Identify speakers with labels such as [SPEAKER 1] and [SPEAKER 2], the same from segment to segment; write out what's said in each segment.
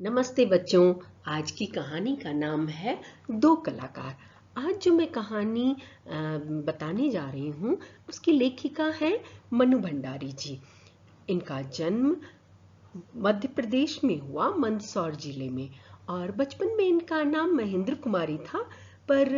[SPEAKER 1] नमस्ते बच्चों। आज की कहानी का नाम है दो कलाकार। आज जो मैं कहानी बताने जा रही हूँ उसकी लेखिका है मनु भंडारी जी। इनका जन्म मध्य प्रदेश में हुआ, मंदसौर जिले में, और बचपन में इनका नाम महेंद्र कुमारी था, पर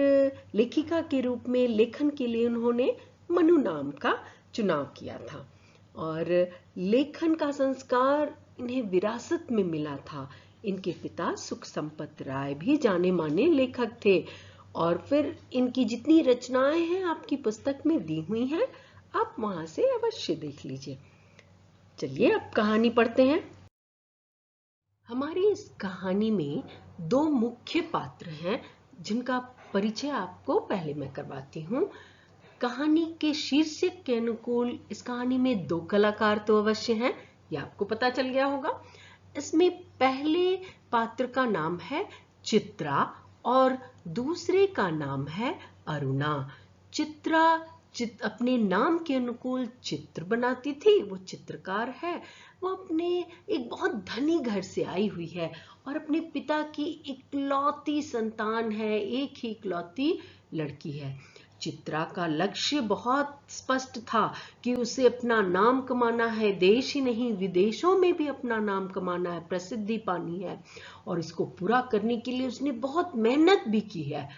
[SPEAKER 1] लेखिका के रूप में लेखन के लिए उन्होंने मनु नाम का चुनाव किया था। और लेखन का संस्कार इन्हें विरासत में मिला था। इनके पिता सुख संपत राय भी जाने माने लेखक थे, और फिर इनकी जितनी रचनाएं हैं आपकी पुस्तक में दी हुई हैं, आप वहां से अवश्य देख लीजिए। चलिए अब कहानी पढ़ते हैं। हमारी इस कहानी में दो मुख्य पात्र हैं जिनका परिचय आपको पहले मैं करवाती हूँ। कहानी के शीर्षक के अनुकूल इस कहानी में दो कलाकार तो अवश्य हैं, ये आपको पता चल गया होगा। इसमें पहले पात्र का नाम है चित्रा और दूसरे का नाम है अरुणा। चित्रा अपने नाम के अनुकूल चित्र बनाती थी, वो चित्रकार है। वो अपने एक बहुत धनी घर से आई हुई है और अपने पिता की इकलौती संतान है, एक ही इकलौती लड़की है। चित्रा का लक्ष्य बहुत स्पष्ट था कि उसे अपना नाम कमाना है, देश ही नहीं विदेशों में भी अपना नाम कमाना है, प्रसिद्धि पानी है, और इसको पूरा करने के लिए उसने बहुत मेहनत भी की है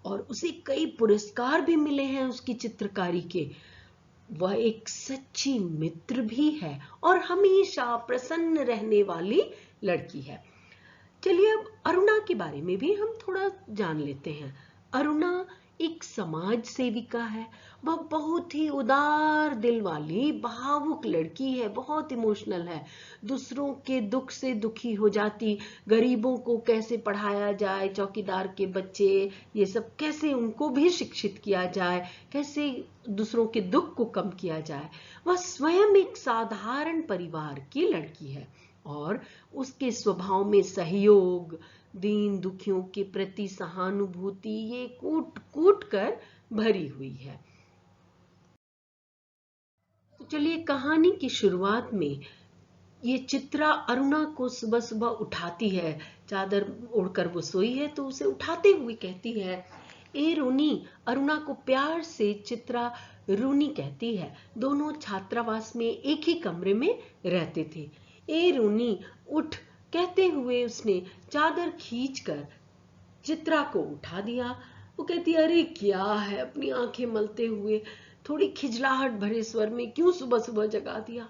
[SPEAKER 1] और उसे कई पुरस्कार भी मिले हैं उसकी चित्रकारी के। वह एक सच्ची मित्र भी है और हमेशा प्रसन्न रहने वाली लड़की है। चलिए अब अरुणा के बारे में भी हम थोड़ा जान लेते हैं। अरुणा एक समाज सेविका है। वह बहुत ही उदार दिल वाली भावुक लड़की है, बहुत इमोशनल है। दूसरों के दुख से दुखी हो जाती, गरीबों को कैसे पढ़ाया जाए, चौकीदार के बच्चे, ये सब कैसे उनको भी शिक्षित किया जाए, कैसे दूसरों के दुख को कम किया जाए। वह स्वयं एक साधारण परिवार की लड़की है और उसके स्वभाव में सहयोग, दीन दुखियों के प्रति सहानुभूति, ये कूट कूट कर भरी हुई है। तो चलिए कहानी की शुरुआत में ये चित्रा अरुणा को सुबह सुबह उठाती है। चादर ओढ़कर वो सोई है तो उसे उठाते हुए कहती है, ए रूनी। अरुणा को प्यार से चित्रा रूनी कहती है। दोनों छात्रावास में एक ही कमरे में रहते थे। ए रूनी उठ, कहते हुए उसने चादर खींचकर चित्रा को उठा दिया। वो कहती, अरे क्या है, अपनी आंखें मलते हुए थोड़ी खिजलाहट भरे स्वर में, क्यों सुबह सुबह जगा दिया?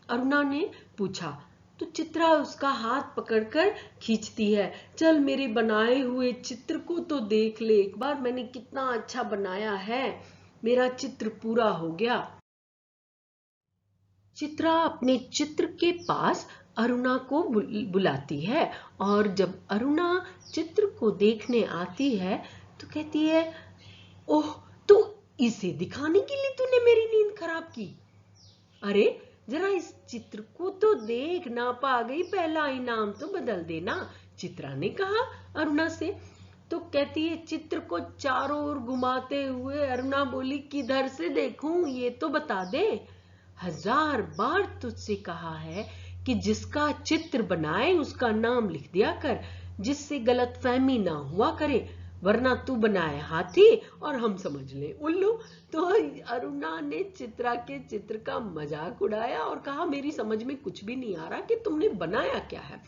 [SPEAKER 1] अरुणा ने पूछा। तो चित्रा उसका हाथ पकड़कर खींचती है। चल मेरे बनाए हुए चित्र को तो देख ले एक बार, मैंने कितना अच्छा बनाया है, मेरा चित्र पूरा हो गया। चित्रा अपने चित्र के पास अरुणा को बुलाती है, और जब अरुणा चित्र को देखने आती है तो कहती है, ओह, तो इसे दिखाने के लिए तूने मेरी नींद खराब की? अरे जरा इस चित्र को तो देख, ना पा गई पहला इनाम तो बदल देना, चित्रा ने कहा अरुणा से। तो कहती है, चित्र को चारों ओर घुमाते हुए अरुणा बोली, किधर से देखूं ये तो बता दे। 1000 बार तुझसे कहा है कि जिसका चित्र बनाए उसका नाम लिख दिया कर, जिससे गलतफहमी ना हुआ करे, वरना तू बनाए हाथी और हम समझ ले उल्लू। तो अरुणा ने चित्रा के चित्र का मजाक उड़ाया और कहा, मेरी समझ में कुछ भी नहीं आ रहा कि तुमने बनाया क्या है।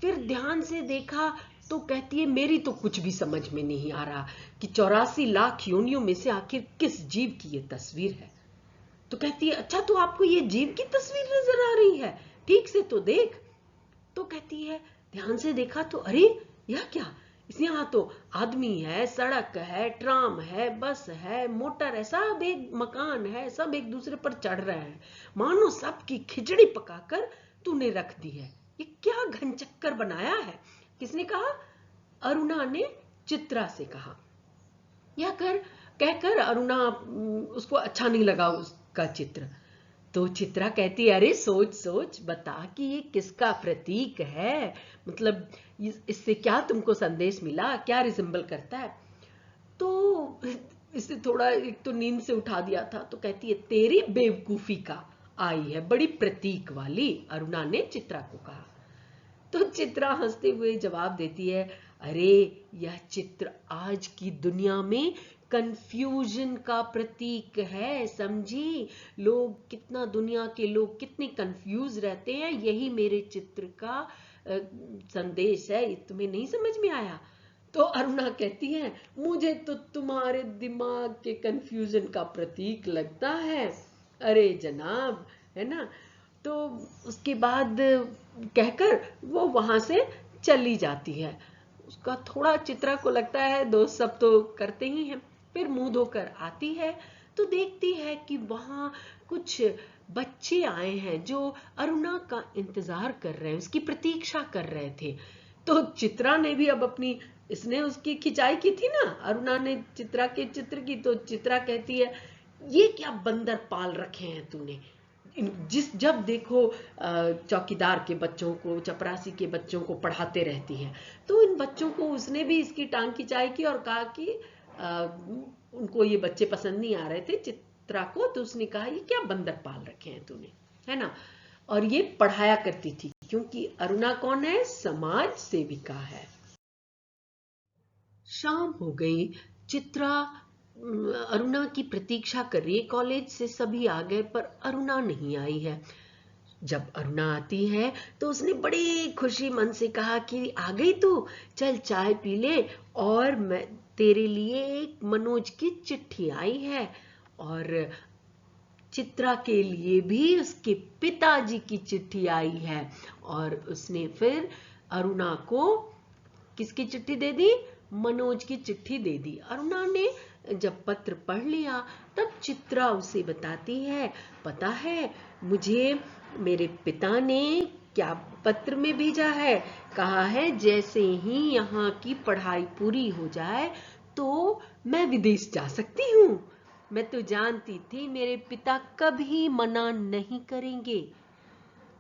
[SPEAKER 1] फिर ध्यान से देखा तो कहती है, मेरी तो कुछ भी समझ में नहीं आ रहा कि 84 लाख योनियों में से आखिर किस जीव की ये तस्वीर है। तो कहती है, अच्छा तो आपको ये जीव की तस्वीर नजर आ रही है, ठीक से तो देख। तो कहती है, ध्यान से देखा तो अरे यह क्या, इस यहाँ तो आदमी है, सड़क है, ट्राम है, बस है, मोटर है, सब एक मकान है, सब एक दूसरे पर चढ़ रहे हैं, मानो सबकी खिचड़ी पकाकर तूने रख दी है। ये क्या घनचक्कर बनाया है? किसने कहा? अरुणा ने चित्रा से कहा। यह कर कहकर अरुणा, उसको अच्छा नहीं लगा उसका चित्र। तो चित्रा कहती है, अरे सोच सोच बता कि ये किसका प्रतीक है, मतलब इससे क्या तुमको संदेश मिला, क्या रिजेंबल करता है? तो इससे थोड़ा, एक तो नींद से उठा दिया था, तो कहती है, तेरी बेवकूफी का आई है, बड़ी प्रतीक वाली, अरुणा ने चित्रा को कहा। तो चित्रा हंसते हुए जवाब देती है, अरे यह चित्र आज की दुनिया में कंफ्यूजन का प्रतीक है, समझी। लोग कितना, दुनिया के लोग कितने कंफ्यूज रहते हैं, यही मेरे चित्र का संदेश है। तुम्हें नहीं समझ में आया? तो अरुणा कहती है, मुझे तो तुम्हारे दिमाग के कंफ्यूजन का प्रतीक लगता है। अरे जनाब, है ना। तो उसके बाद कहकर वो वहां से चली जाती है। उसका थोड़ा, चित्रा को लगता है दोस्त सब तो करते ही हैं। फिर मुंह धोकर आती है तो देखती है कि वहां कुछ बच्चे आए हैं जो अरुणा का इंतजार कर रहे हैं, उसकी प्रतीक्षा कर रहे थे। तो चित्रा ने भी अब अपनी, इसने उसकी खिंचाई की थी ना, अरुणा ने चित्रा के चित्र की, तो चित्रा कहती है, ये क्या बंदर पाल रखे हैं तूने। जब देखो चौकीदार के बच्चों को, चपरासी के बच्चों को पढ़ाते रहती है। तो इन बच्चों को, उसने भी इसकी टांग खिंचाई की और कहा कि उनको ये बच्चे पसंद नहीं आ रहे थे चित्रा को, तो उसने कहा, ये क्या बंदर पाल रखे हैं तूने, है ना। और ये पढ़ाया करती थी, क्योंकि अरुणा कौन है, समाज सेविका है। शाम हो गई। चित्रा अरुणा की प्रतीक्षा कर रही है। कॉलेज से सभी आ गए पर अरुणा नहीं आई है। जब अरुणा आती है तो उसने बड़ी खुशी मन से कहा कि आ गई तू, चल चाय पी ले, और मैं तेरे लिए एक मनोज की चिट्ठी आई है, और चित्रा के लिए भी उसके पिताजी की चिट्ठी आई है। और उसने फिर अरुणा को किसकी चिट्ठी दे दी, मनोज की चिट्ठी दे दी। अरुणा ने जब पत्र पढ़ लिया तब चित्रा उसे बताती है, पता है मुझे मेरे पिता ने क्या पत्र में भेजा है, कहा है जैसे ही यहाँ की पढ़ाई पूरी हो जाए तो मैं विदेश जा सकती हूँ। मैं तो जानती थी मेरे पिता कभी मना नहीं करेंगे।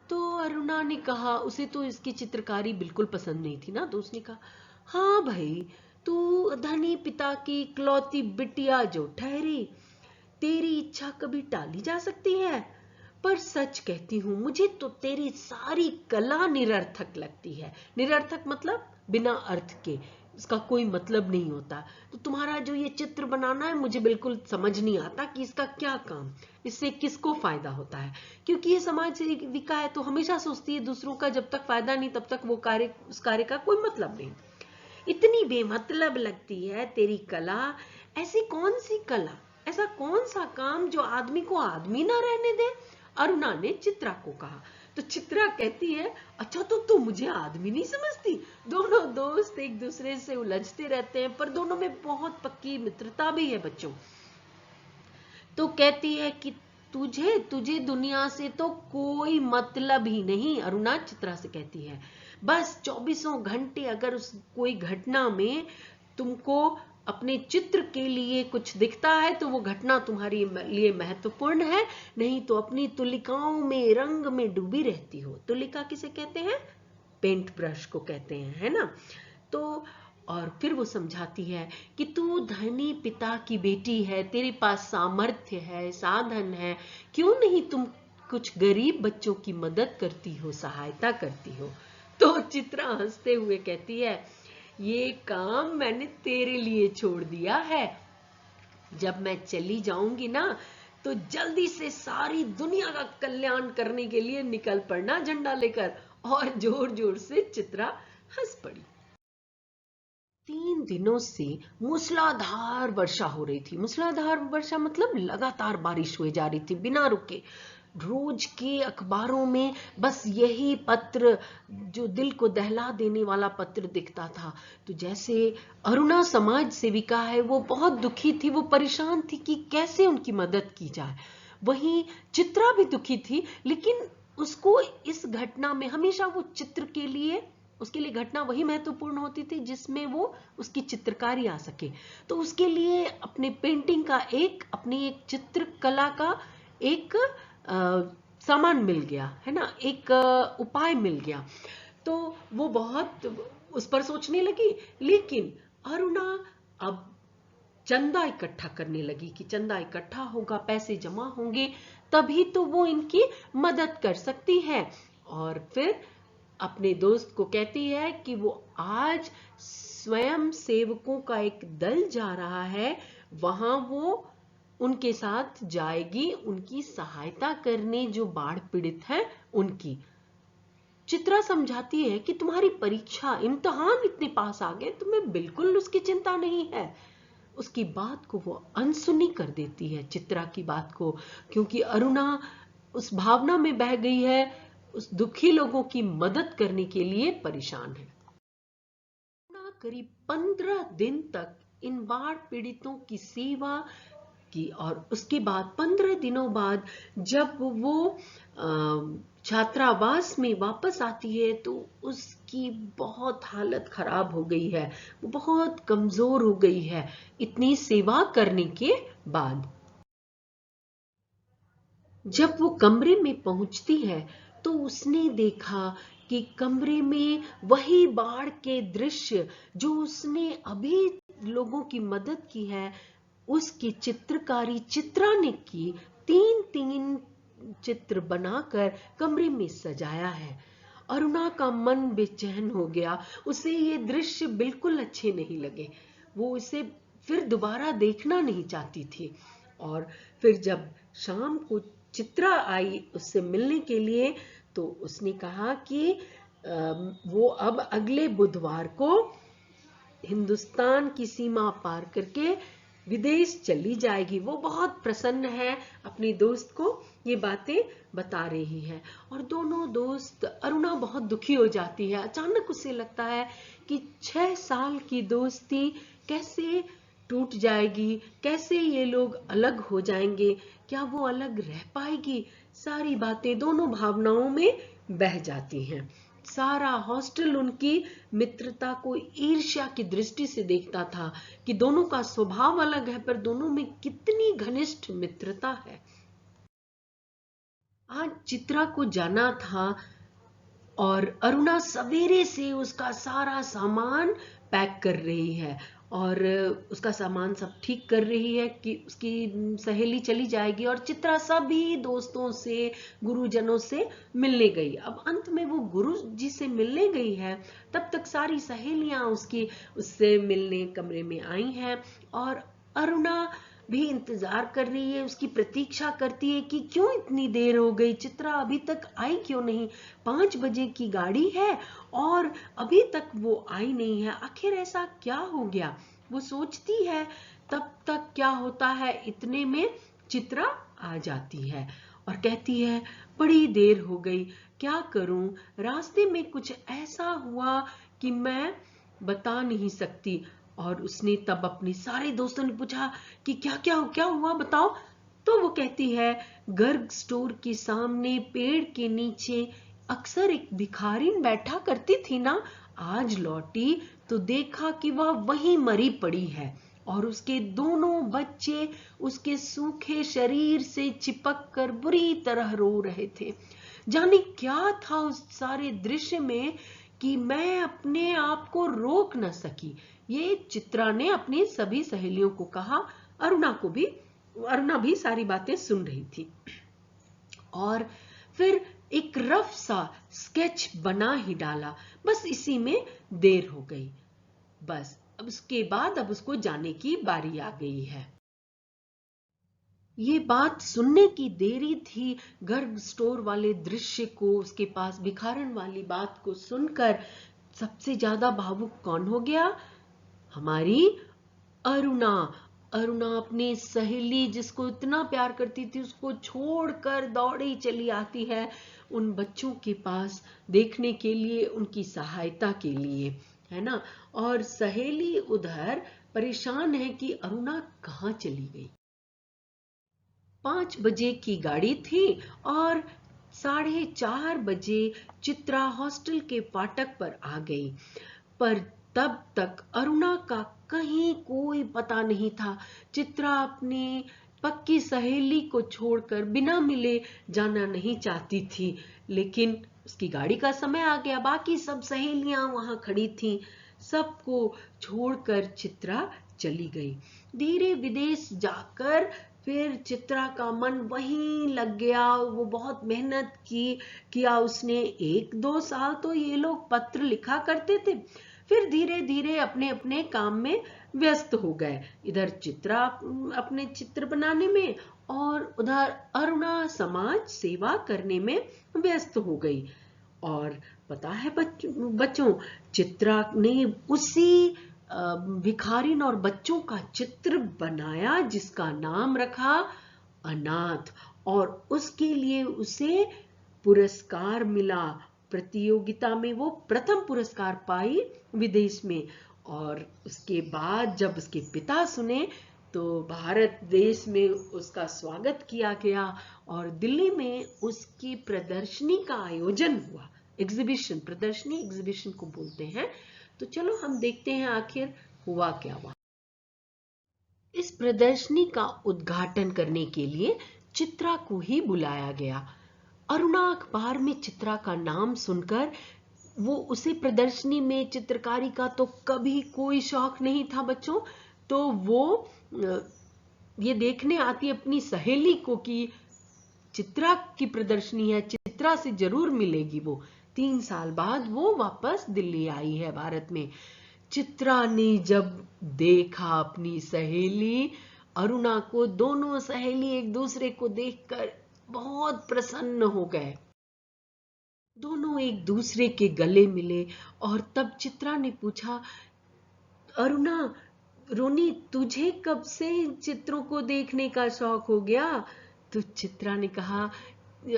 [SPEAKER 1] तो अरुणा ने कहा, उसे तो इसकी चित्रकारी बिल्कुल पसंद नहीं थी ना, तो उसने कहा, हाँ भाई, तू धनी पिता की इकलौती बिटिया जो ठहरी, तेरी इच्छा कभी टाली जा सकती है। पर सच कहती हूँ, मुझे तो तेरी सारी कला निरर्थक लगती है। निरर्थक मतलब बिना अर्थ के, इसका कोई मतलब नहीं होता। तो तुम्हारा जो ये चित्र बनाना है, मुझे बिल्कुल समझ नहीं आता कि इसका क्या काम, इससे किसको फायदा होता है। क्योंकि ये समाज सेविका है तो हमेशा सोचती है दूसरों का जब तक फायदा नहीं तब तक वो कार्य, उस कार्य का कोई मतलब नहीं। इतनी बेमतलब लगती है तेरी कला। ऐसी कौन सी कला, ऐसा कौन सा काम जो आदमी को आदमी ना रहने दे। अरुणा ने चित्रा को कहा। तो चित्रा कहती है, अच्छा तो तुम मुझे आदमी नहीं समझती। दोनों दोस्त एक दूसरे से उलझते रहते हैं, पर दोनों में बहुत पक्की मित्रता भी है बच्चों। तो कहती है कि तुझे तुझे दुनिया से तो कोई मतलब ही नहीं। अरुणा चित्रा से कहती है, बस 24 घंटे अगर उस कोई घटना में तुमको अपने चित्र के लिए कुछ दिखता है तो वो घटना तुम्हारे लिए महत्वपूर्ण है, नहीं तो अपनी तुलिकाओं में, रंग में डूबी रहती हो। तुलिका किसे कहते हैं, पेंट ब्रश को कहते हैं, है ना। तो और फिर वो समझाती है कि तू धनी पिता की बेटी है, तेरे पास सामर्थ्य है, साधन है, क्यों नहीं तुम कुछ गरीब बच्चों की मदद करती हो, सहायता करती हो। तो चित्रा हंसते हुए कहती है, ये काम मैंने तेरे लिए छोड़ दिया है। जब मैं चली जाऊंगी ना तो जल्दी से सारी दुनिया का कल्याण करने के लिए निकल पड़ना झंडा लेकर। और जोर जोर से चित्रा हंस पड़ी। 3 दिनों से मूसलाधार वर्षा हो रही थी। मूसलाधार वर्षा मतलब लगातार बारिश हुए जा रही थी बिना रुके। रोज के अखबारों में बस यही पत्र, जो दिल को दहला देने वाला पत्र दिखता था। तो जैसे अरुणा समाज सेविका है, वो बहुत दुखी थी, वो परेशान थी कि कैसे उनकी मदद की जाए। वहीं चित्रा भी दुखी थी, लेकिन उसको इस घटना में हमेशा वो चित्र के लिए, उसके लिए घटना वही महत्वपूर्ण होती थी जिसमें वो उसकी चित्रकारी आ सके। तो उसके लिए अपने पेंटिंग का एक, अपनी एक चित्रकला का एक सामान मिल गया, है ना, एक उपाय मिल गया। तो वो बहुत उस पर सोचने लगी। लेकिन अरुणा अब चंदा इकट्ठा करने लगी कि चंदा इकट्ठा होगा, पैसे जमा होंगे, तभी तो वो इनकी मदद कर सकती है। और फिर अपने दोस्त को कहती है कि वो आज स्वयं सेवकों का एक दल जा रहा है, वहां वो उनके साथ जाएगी, उनकी सहायता करने, जो बाढ़ पीड़ित है उनकी। चित्रा समझाती है कि तुम्हारी परीक्षा, इम्तिहान इतने पास आ गए, तुम्हें बिल्कुल उसकी चिंता नहीं है। उसकी बात को वो अनसुनी कर देती है, चित्रा की बात को, क्योंकि अरुणा उस भावना में बह गई है, उस दुखी लोगों की मदद करने के लिए परेशान है। अरुणा करीब 15 दिन तक इन बाढ़ पीड़ितों की सेवा की, और उसके बाद 15 दिनों बाद जब वो छात्रावास में वापस आती है तो उसकी बहुत हालत खराब हो गई है, वो बहुत कमजोर हो गई है इतनी सेवा करने के बाद। जब वो कमरे में पहुंचती है तो उसने देखा कि कमरे में वही बाढ़ के दृश्य जो उसने अभी लोगों की मदद की है, उसकी चित्रकारी चित्रा ने की, 3-3 चित्र बनाकर कमरे में सजाया है। अरुणा का मन बेचैन हो गया, उसे ये दृश्य बिल्कुल अच्छे नहीं लगे, वो इसे फिर दोबारा देखना नहीं चाहती थी। और फिर जब शाम को चित्रा आई उससे मिलने के लिए, तो उसने कहा कि वो अब अगले बुधवार को हिंदुस्तान की सीमा पार करके विदेश चली जाएगी। वो बहुत प्रसन्न है, अपनी दोस्त को ये बातें बता रही है। और दोनों दोस्त, अरुणा बहुत दुखी हो जाती है, अचानक उसे लगता है कि 6 साल की दोस्ती कैसे टूट जाएगी, कैसे ये लोग अलग हो जाएंगे, क्या वो अलग रह पाएगी। सारी बातें दोनों भावनाओं में बह जाती हैं। सारा हॉस्टल उनकी मित्रता को ईर्ष्या की दृष्टि से देखता था कि दोनों का स्वभाव अलग है पर दोनों में कितनी घनिष्ठ मित्रता है। आज चित्रा को जाना था और अरुणा सवेरे से उसका सारा सामान पैक कर रही है और उसका सामान सब ठीक कर रही है कि उसकी सहेली चली जाएगी, और चित्रा सभी दोस्तों से, गुरुजनों से मिलने गई। अब अंत में वो गुरु जी से मिलने गई है, तब तक सारी सहेलियां उससे मिलने कमरे में आई हैं, और अरुणा भी इंतजार कर रही है, उसकी प्रतीक्षा करती है कि क्यों इतनी देर हो गई, चित्रा अभी तक आई क्यों नहीं, 5 बजे की गाड़ी है और अभी तक वो आई नहीं है, आखिर ऐसा क्या हो गया, वो सोचती है। तब तक क्या होता है, इतने में चित्रा आ जाती है और कहती है बड़ी देर हो गई, क्या करूं, रास्ते में कुछ ऐसा हुआ कि मैं बता नहीं सकती। और उसने तब अपने सारे दोस्तों ने पूछा कि क्या हुआ बताओ। तो वो कहती है, गर्ग स्टोर के सामने पेड़ के नीचे अक्सर एक भिखारिन बैठा करती थी ना, आज लौटी तो देखा कि वह वहीं मरी पड़ी है और उसके दोनों बच्चे उसके सूखे शरीर से चिपक कर बुरी तरह रो रहे थे। जाने क्या था उस सारे दृश्य में कि मैं अपने आप को रोक न सकी। ये चित्रा ने अपनी सभी सहेलियों को कहा, अरुणा भी सारी बातें सुन रही थी। और फिर एक रफ सा स्केच बना ही डाला, बस इसी में देर हो गई। बस अब उसके बाद अब उसको जाने की बारी आ गई है। ये बात सुनने की देरी थी, गर्ग स्टोर वाले दृश्य को, उसके पास भिखारन वाली बात को सुनकर सबसे ज्यादा भावुक कौन हो गया, हमारी अरुणा। अरुणा अपनी सहेली जिसको इतना प्यार करती थी उसको छोड़कर दौड़ी चली आती है उन बच्चों के पास, देखने के लिए, उनकी सहायता के लिए, है ना। और सहेली उधर परेशान है कि अरुणा कहाँ चली गई। 5 बजे की गाड़ी थी और 4:30 बजे चित्रा हॉस्टल के फाटक पर आ गई, पर तब तक अरुणा का कहीं कोई पता नहीं था। चित्रा अपनी पक्की सहेली को छोड़कर बिना मिले जाना नहीं चाहती थी, लेकिन उसकी गाड़ी का समय आ गया, बाकी सब सहेलियां वहां खड़ी थीं, सबको छोड़कर चित्रा चली गई। धीरे विदेश जाकर फिर चित्रा का मन वहीं लग गया, वो बहुत मेहनत किया उसने। 1-2 साल तो ये लोग पत्र लिखा करते थे, फिर धीरे धीरे अपने अपने काम में व्यस्त हो गए। इधर चित्रा अपने चित्र बनाने में और उधर अरुणा समाज सेवा करने में व्यस्त हो गई। और पता है बच्चों, चित्रा ने उसी भिखारिन और बच्चों का चित्र बनाया जिसका नाम रखा अनाथ, और उसके लिए उसे पुरस्कार मिला। प्रतियोगिता में वो प्रथम पुरस्कार पाई विदेश में। और उसके बाद जब उसके पिता सुने तो भारत देश में उसका स्वागत किया गया और दिल्ली में उसकी प्रदर्शनी का आयोजन हुआ। एग्जीबिशन, प्रदर्शनी एग्जीबिशन को बोलते हैं। तो चलो हम देखते हैं आखिर हुआ क्या हुआ। इस प्रदर्शनी का उद्घाटन करने के लिए चित्रा को ही बुलाया गया। अरुणा अखबार में चित्रा का नाम सुनकर, वो उसे प्रदर्शनी में चित्रकारी का तो कभी कोई शौक नहीं था बच्चों, तो वो ये देखने आती अपनी सहेली को कि चित्रा की प्रदर्शनी है, चित्रा से जरूर मिलेगी वो। 3 साल बाद वो वापस दिल्ली आई है भारत में। चित्रा ने जब देखा अपनी सहेली अरुणा को, दोनों सहेली एक दूसरे को देखकर बहुत प्रसन्न हो गए। दोनों एक दूसरे के गले मिले और तब चित्रा ने पूछा, अरुणा, रोनी, तुझे कब से चित्रों को देखने का शौक हो गया? तो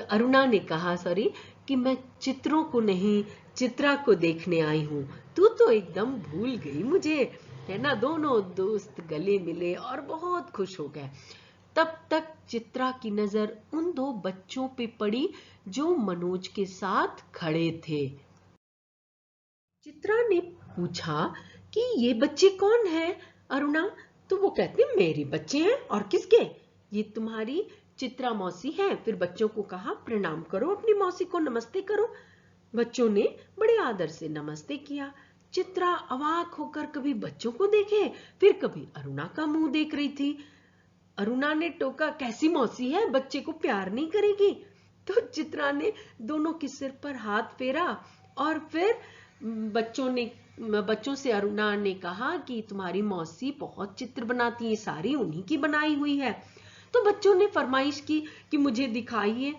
[SPEAKER 1] अरुणा ने कहा कि मैं चित्रों को नहीं, चित्रा को देखने आई हूँ। तू तो एकदम भूल गई मुझे, है ना। दोनों दोस्त गले मिले और बहुत खुश हो गए। तब तक चित्रा की नजर उन 2 बच्चों पे पड़ी जो मनोज के साथ खड़े थे। चित्रा ने पूछा कि ये बच्चे कौन हैं अरुणा? तो वो कहते मेरे बच्चे हैं, और किसके? ये तुम्हारी चित्रा मौसी हैं। फिर बच्चों को कहा प्रणाम करो, अपनी मौसी को नमस्ते करो। बच्चों ने बड़े आदर से नमस्ते किया। चित्रा अवाक होकर कभी बच्चों को देखे, फिर कभी अरुणा का मुंह देख रही थी। अरुणा ने टोका, कैसी मौसी है, बच्चे को प्यार नहीं करेगी? तो चित्रा ने दोनों के सिर पर हाथ फेरा और फिर बच्चों से अरुणा ने कहा कि तुम्हारी मौसी बहुत चित्र बनाती है, सारी उन्हीं की बनाई हुई है। तो बच्चों ने फरमाइश की कि मुझे दिखाइए।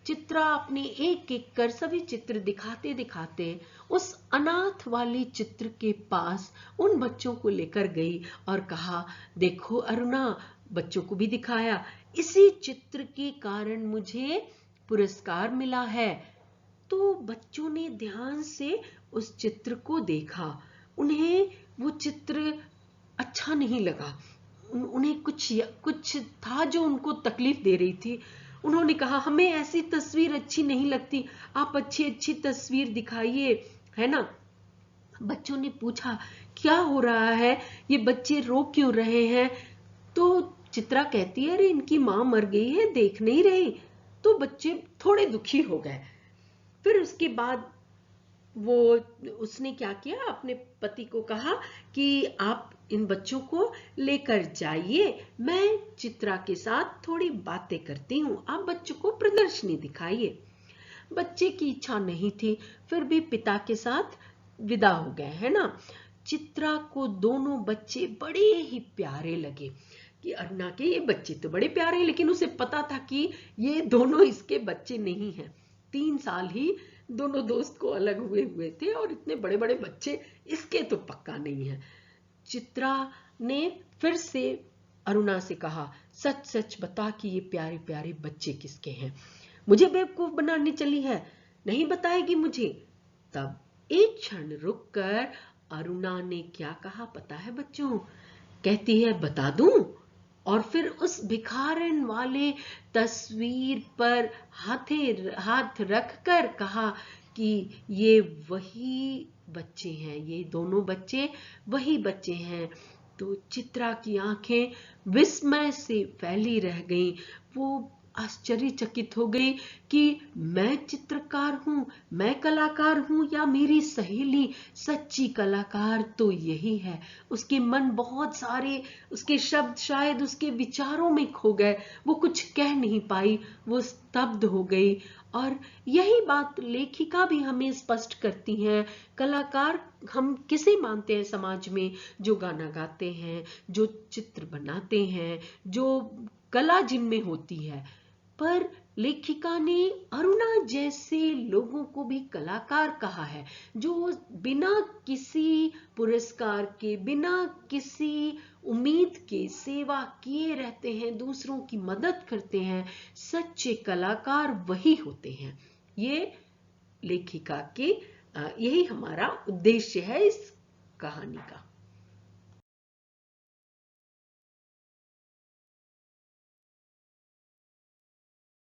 [SPEAKER 1] चित्रा अपने एक एक कर सभी चित्र दिखाते दिखाते उस अनाथ वाले चित्र के पास उन बच्चों को लेकर गई और कहा, देखो अरुणा, बच्चों को भी दिखाया, इसी चित्र के कारण मुझे पुरस्कार मिला है। तो बच्चों ने ध्यान से उस चित्र को देखा। उन्हें वो चित्र अच्छा नहीं लगा। उन्हें कुछ था जो उनको तकलीफ दे रही थी। उन्होंने कहा, हमें ऐसी तस्वीर अच्छी नहीं लगती, आप अच्छी तस्वीर दिखाइए, है ना। बच्चों ने पूछा, क्या हो रहा है, ये बच्चे रो क्यों रहे हैं? तो चित्रा कहती है, अरे इनकी मां मर गई है, देख नहीं रही। तो बच्चे थोड़े दुखी हो गए। फिर उसके बाद उसने क्या किया, अपने पति को कहा कि आप इन बच्चों को लेकर जाइए, मैं चित्रा के साथ थोड़ी बातें करती हूँ, आप बच्चों को प्रदर्शनी दिखाइए। बच्चे की इच्छा नहीं थी, फिर भी पिता के साथ विदा हो गए, है ना। चित्रा को दोनों बच्चे बड़े ही प्यारे लगे कि अरुणा के ये बच्चे तो बड़े प्यारे हैं, लेकिन उसे पता था कि ये दोनों इसके बच्चे नहीं हैं। 3 साल ही दोनों दोस्त को अलग हुए थे और इतने बड़े बड़े बच्चे इसके तो पक्का नहीं है। चित्रा ने फिर से अरुणा से कहा, सच सच बता कि ये प्यारे प्यारे बच्चे किसके हैं? मुझे बेवकूफ बनाने चली है, नहीं बताएगी मुझे? तब एक क्षण रुककर अरुणा ने क्या कहा पता है बच्चों? कहती है, बता दूं? और फिर उस भिखारन वाले तस्वीर पर हाथ रखकर कहा कि ये वही बच्चे हैं, ये दोनों बच्चे वही बच्चे हैं। तो चित्रा की आंखें विस्मय से फैली रह गईं। वो आश्चर्यचकित हो गई कि मैं चित्रकार हूँ, मैं कलाकार हूँ या मेरी सहेली सच्ची कलाकार तो यही है। उसके मन बहुत सारे, उसके शब्द शायद उसके विचारों में खो गए, वो कुछ कह नहीं पाई, वो स्तब्ध हो गई। और यही बात लेखिका भी हमें स्पष्ट करती हैं। कलाकार हम किसे मानते हैं समाज में? जो गाना गाते हैं, जो चित्र बनाते हैं, जो कला जिनमें होती है। पर लेखिका ने अरुणा जैसे लोगों को भी कलाकार कहा है, जो बिना किसी पुरस्कार के, बिना किसी उम्मीद के सेवा किए रहते हैं, दूसरों की मदद करते हैं। सच्चे कलाकार वही होते हैं। ये लेखिका के यही हमारा उद्देश्य है इस कहानी का।